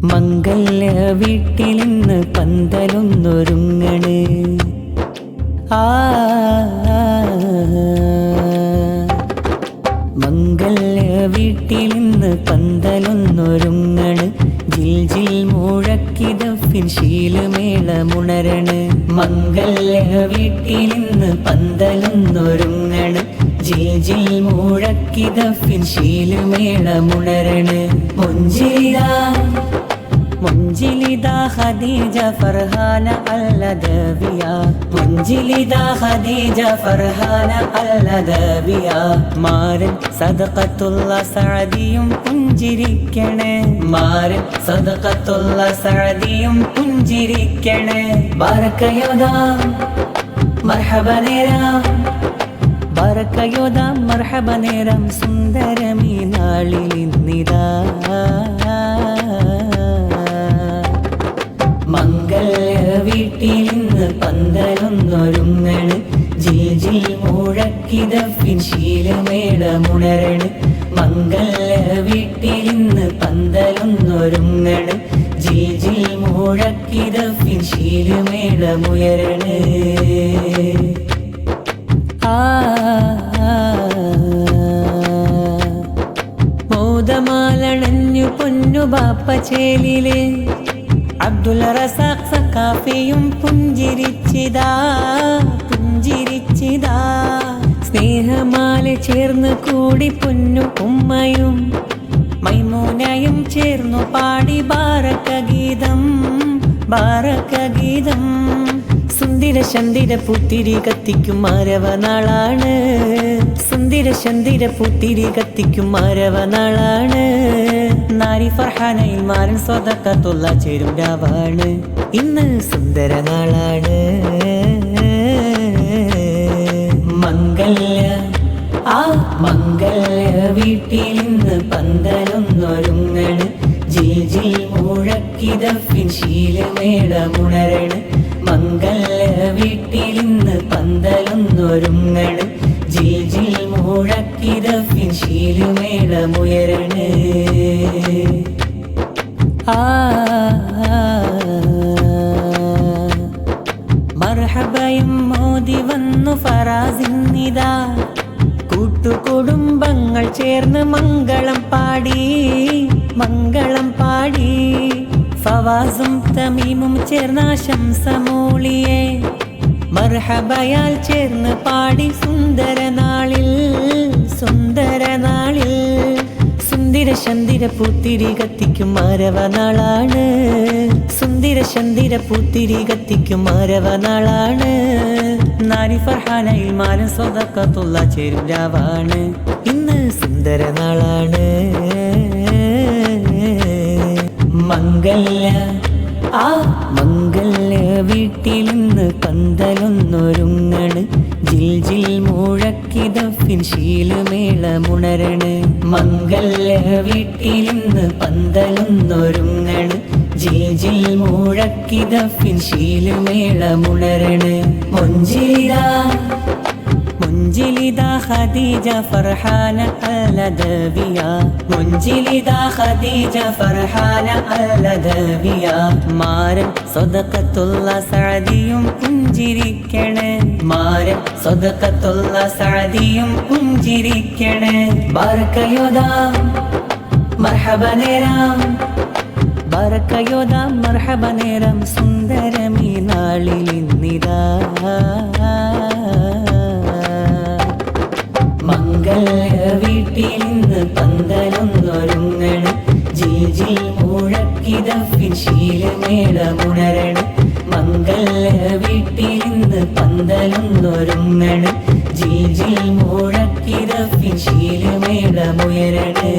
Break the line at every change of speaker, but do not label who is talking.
മംഗല്യ വീട്ടിലിന്ന് പന്തലൊന്നൊരുങ്ങണ്. മംഗല്യ വീട്ടിലിന്ന് പന്തലൊന്നൊരുങ്ങണ്. ജിൽ ജിൽ മുഴക്കിദഫിൻ ശീലുമേളമുണരണ്. മംഗല്യ വീട്ടിലിന്ന് പന്തലൊന്നൊരുങ്ങണ്. ജിൽ ജിൽ മുഴക്കിദഫിൻ ശീലുമേളമുണരണ്. മുഞ്ചിലിദാ ഖദീജ ഫർഹാന അല്ലദവിയ. മുഞ്ചിലിദാ ഖദീജ ഫർഹാന അല്ലദവിയ. മാരൻ സദഖത്തുള്ള സഅദിയും പുഞ്ചിരിക്കണേ. മാരൻ സദഖത്തുള്ള സഅദിയും പുഞ്ചിരിക്കണേ. ബറക്കയോദാ മർഹബനേരാം. ബറക്കയോദാ മർഹബനേരം സുന്ദരമീ നാളിലിന്നിതാ. മംഗല്യ വീട്ടിലിന്ന് പന്തലൊന്നൊരുങ്ങണ്. ജിൽ ജിൽ മുഴക്കിദഫിൻ ശീലുമേളമുണരണ്. മംഗല്യ വീട്ടിലിന്ന് പന്തലൊന്നൊരുങ്ങണ്. ജിൽ ജിൽ മുഴക്കിദഫിൻ ശീലുമേളമുയരണ്. മോദമാലണഞ്ഞു പൊന്നു ബാപ്പ ചേലില്. അബ്ദുൽ റസാഖ് സഖാഫിയും പുഞ്ചിരിച്ചിതാ പുഞ്ചിരിച്ചിതാ. സ്നേഹമാല ചേർന്ന് കൂടി പൊന്നു ഉമ്മയും മൈമൂനയും ചേർന്നു പാടി ബാരക ഗീതം ബാരക ഗീതം. സുന്ദര ചന്ദിര പൂത്തിരി കത്തിക്കും മാരവ നാളാണ്. സുന്ദര ചന്ദിര പൂത്തിരി കത്തിക്കും മാരവ നാളാണ്. നാരി ഫർഹാനയിൽ മാരൻ സ്വതക്കത്തുള്ള ചേരും രാവാണ്. ഇന്ന് സുന്ദര നാളാണ്. മംഗല്യ വീട്ടിലിന്ന് പന്തലൊന്നൊരുങ്ങണ്. ജിൽ ജിൽ മുഴക്കിദഫിൻ ശീലുമേളമുണരണ്. മംഗല്യ വീട്ടിലിന്ന് പന്തലൊന്നൊരുങ്ങണ്. ജിൽ ജിൽ മുഴക്കിദഫിൻ ശീലുമേളമുയരണ്. മർഹബയും മോദി വന്നു ഫറാസിന്നിതാ. കൂട്ടുകുടുംബങ്ങൾ ചേർന്ന് മംഗളം പാടി മംഗളം പാടി. ഫവാസും തമീമും ചേർന്ന ശംസമൂളിയെ മർഹബയാൽ ചേർന്ന് പാടി. സുന്ദര നാളിൽ സുന്ദര നാളിൽ സുന്ദര ചന്ദിര പൂത്തിരി കത്തിക്കും മാരവ നാളാണ്. സുന്ദര ചന്ദിര പൂത്തിരി കത്തിക്കും മാരവ നാളാണ്. നാരി ഫർഹാനയിൽ മാരൻ സ്വതക്കത്തുള്ള ചേരും രാവാണ്. ഇന്ന് സുന്ദര നാളാണ്. മംഗല്യ വീട്ടിലിന്ന് പന്തലൊന്നൊരുങ്ങണ്. ജിൽ ജിൽ മുഴക്കിദഫിൻ ശീലുമേളമുണരണ്. മംഗല്യ വീട്ടിലിന്ന് പന്തലൊന്നൊരുങ്ങണ്. ജിൽ ജിൽ മുഴക്കിദഫിൻ ശീലുമേളമുണരണ്. മുഞ്ചിലിദാ ഖദീജ ഫർഹാന അല്ലദവിയ. മുഞ്ചിലിദാ ഖദീജ ഫർഹാന അല്ലദവിയ. മാരൻ സദഖത്തുള്ള സഅദിയും പുഞ്ചിരിക്കണേ. മാരൻ സദഖത്തുള്ള സഅദിയും പുഞ്ചിരിക്കണേ. ബറക്കയോദാ മർഹബനേരാം. ബറക്കയോദാ മർഹബനേരം സുന്ദരമീ നാളിലിന്നിതാ. മംഗല്യ വീട്ടിലിന്ന് പന്തലൊന്നൊരുങ്ങണ്. ജിൽ ജിൽ മുഴക്കിദഫിൻ ശീലുമേളമുണരണ്. മംഗല്യ വീട്ടിലിന്ന് പന്തലൊന്നൊരുങ്ങണ്. ജിൽ ജിൽ മുഴക്കിദഫിൻ ശീലുമേളമുയരണ്.